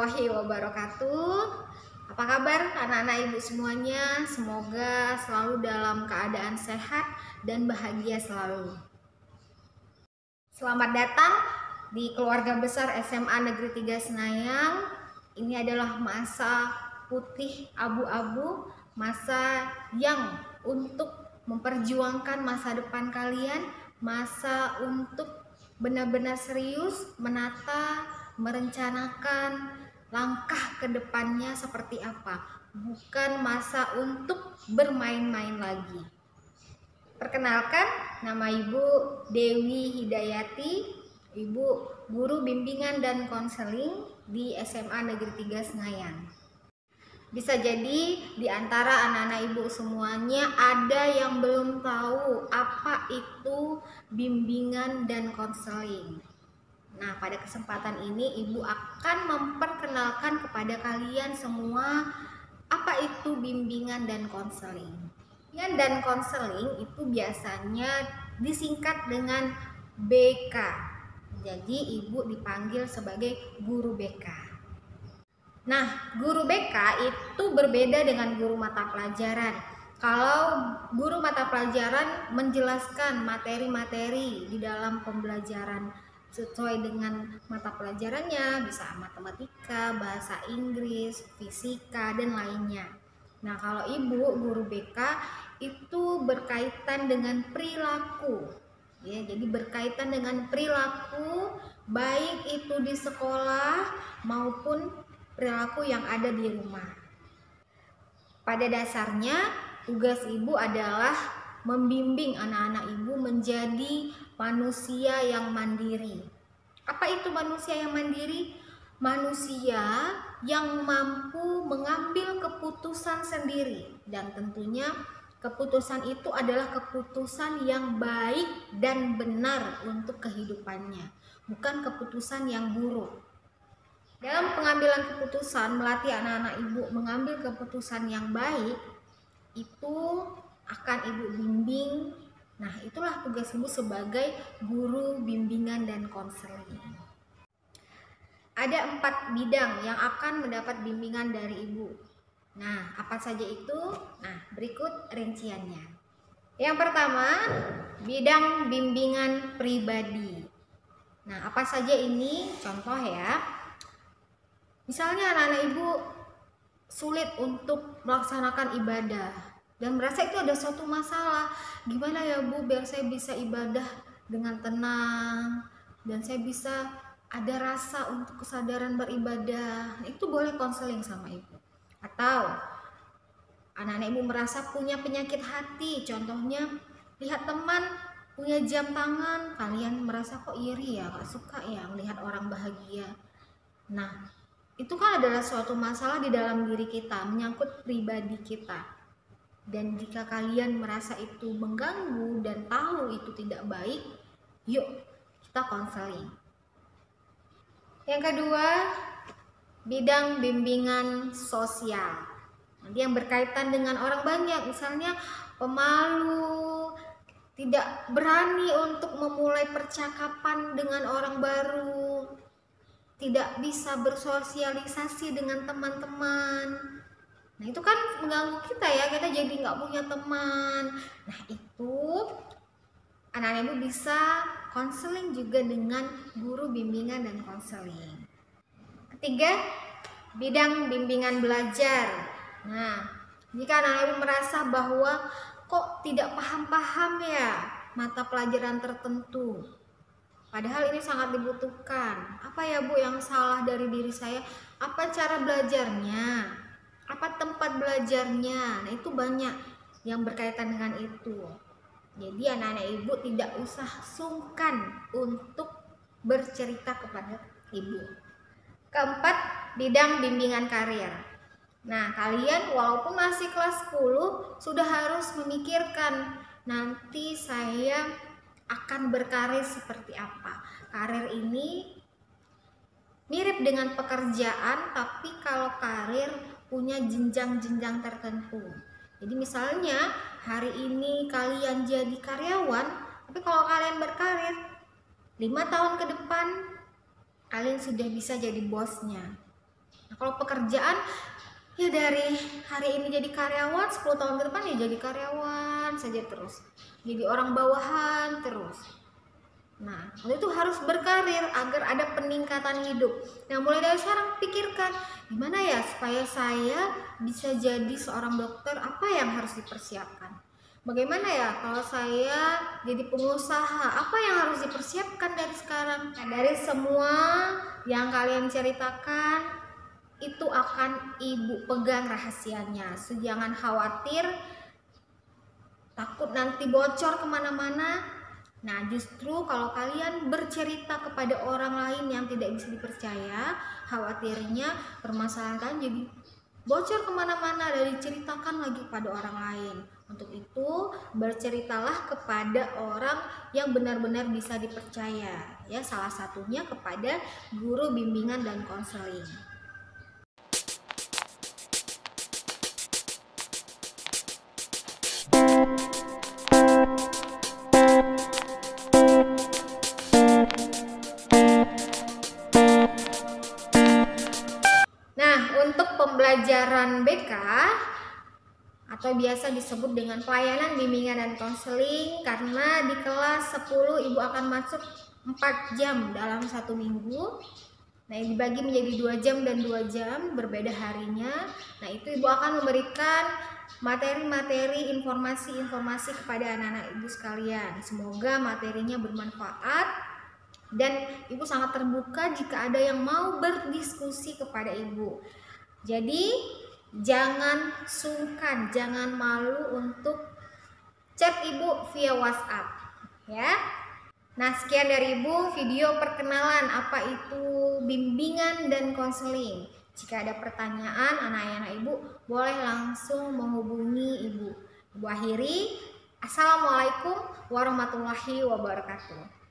warahmatullahi wabarakatuh. Apa kabar anak-anak ibu semuanya? Semoga selalu dalam keadaan sehat dan bahagia selalu. Selamat datang di keluarga besar SMA Negeri 3 Senayan. Ini adalah masa putih abu-abu, masa yang untuk memperjuangkan masa depan kalian, masa untuk benar-benar serius menata, merencanakan langkah ke depannya seperti apa, bukan masa untuk bermain-main lagi. Perkenalkan, nama Ibu Dewi Hidayati, Ibu Guru Bimbingan dan Konseling di SMA Negeri 3 Senayan. Bisa jadi di antara anak-anak ibu semuanya ada yang belum tahu apa itu bimbingan dan konseling. Nah, pada kesempatan ini ibu akan memperkenalkan kepada kalian semua apa itu bimbingan dan konseling. Bimbingan dan konseling itu biasanya disingkat dengan BK. Jadi ibu dipanggil sebagai guru BK. Nah, guru BK itu berbeda dengan guru mata pelajaran. Kalau guru mata pelajaran menjelaskan materi-materi di dalam pembelajaran sesuai dengan mata pelajarannya, bisa matematika, bahasa Inggris, fisika, dan lainnya. Nah, kalau ibu guru BK itu berkaitan dengan perilaku. Ya, jadi berkaitan dengan perilaku baik itu di sekolah maupun perilaku yang ada di rumah. Pada dasarnya, tugas ibu adalah membimbing anak-anak ibu menjadi manusia yang mandiri. Apa itu manusia yang mandiri? Manusia yang mampu mengambil keputusan sendiri, dan tentunya keputusan itu adalah keputusan yang baik dan benar untuk kehidupannya, bukan keputusan yang buruk. Dalam pengambilan keputusan, melatih anak-anak ibu mengambil keputusan yang baik, itu akan ibu bimbing. Nah, itulah tugas ibu sebagai guru bimbingan dan konseling. Ada 4 bidang yang akan mendapat bimbingan dari ibu. Nah, apa saja itu? Nah, berikut rinciannya. Yang pertama, bidang bimbingan pribadi. Nah, apa saja ini? Contoh ya. Misalnya anak-anak ibu sulit untuk melaksanakan ibadah dan merasa itu ada suatu masalah. Gimana ya Bu, biar saya bisa ibadah dengan tenang dan saya bisa ada rasa untuk kesadaran beribadah. Nah, itu boleh konseling sama ibu. Atau anak-anak ibu merasa punya penyakit hati, contohnya lihat teman punya jam tangan, kalian merasa kok iri ya, gak suka ya melihat orang bahagia. Nah, itu kan adalah suatu masalah di dalam diri kita, menyangkut pribadi kita. Dan jika kalian merasa itu mengganggu dan tahu itu tidak baik, yuk kita konseling. Yang kedua, bidang bimbingan sosial. Nanti yang berkaitan dengan orang banyak, misalnya pemalu, tidak berani untuk memulai percakapan dengan orang baru, tidak bisa bersosialisasi dengan teman-teman. Nah, itu kan mengganggu kita ya, kita jadi nggak punya teman. Nah, itu anak-anak ibu bisa konseling juga dengan guru bimbingan dan konseling. Ketiga, bidang bimbingan belajar. Nah, jika anak-anak ibu merasa bahwa kok tidak paham-paham ya mata pelajaran tertentu, padahal ini sangat dibutuhkan. Apa ya Bu yang salah dari diri saya? Apa cara belajarnya? Apa tempat belajarnya? Nah, itu banyak yang berkaitan dengan itu. Jadi anak-anak ibu tidak usah sungkan untuk bercerita kepada ibu. Keempat, bidang bimbingan karir. Nah, kalian walaupun masih kelas 10 sudah harus memikirkan nanti saya akan berkarir seperti apa. Karir ini mirip dengan pekerjaan, tapi kalau karir punya jenjang-jenjang tertentu. Jadi misalnya hari ini kalian jadi karyawan, tapi kalau kalian berkarir 5 tahun ke depan kalian sudah bisa jadi bosnya. Nah, kalau pekerjaan ya dari hari ini jadi karyawan, 10 tahun ke depan ya jadi karyawan saja terus, jadi orang bawahan terus. Nah, itu harus berkarir agar ada peningkatan hidup. Nah, mulai dari sekarang pikirkan, gimana ya supaya saya bisa jadi seorang dokter, apa yang harus dipersiapkan? Bagaimana ya kalau saya jadi pengusaha, apa yang harus dipersiapkan dari sekarang? Nah, dari semua yang kalian ceritakan, itu akan ibu pegang rahasianya. So, jangan khawatir, takut nanti bocor kemana-mana. Nah, justru kalau kalian bercerita kepada orang lain yang tidak bisa dipercaya, khawatirnya permasalahan kalian jadi bocor kemana-mana dan diceritakan lagi pada orang lain. Untuk itu, berceritalah kepada orang yang benar-benar bisa dipercaya, ya, salah satunya kepada guru bimbingan dan konseling. Nah, untuk pembelajaran BK atau biasa disebut dengan pelayanan bimbingan dan konseling, karena di kelas 10 ibu akan masuk 4 jam dalam 1 minggu. Nah, dibagi menjadi 2 jam dan 2 jam, berbeda harinya. Nah, itu ibu akan memberikan materi-materi, informasi-informasi kepada anak-anak ibu sekalian. Semoga materinya bermanfaat dan ibu sangat terbuka jika ada yang mau berdiskusi kepada ibu. Jadi jangan sungkan, jangan malu untuk chat ibu via WhatsApp, ya. Nah, sekian dari ibu video perkenalan apa itu bimbingan dan konseling. Jika ada pertanyaan anak-anak ibu, boleh langsung menghubungi ibu. Ibu akhiri, Assalamualaikum warahmatullahi wabarakatuh.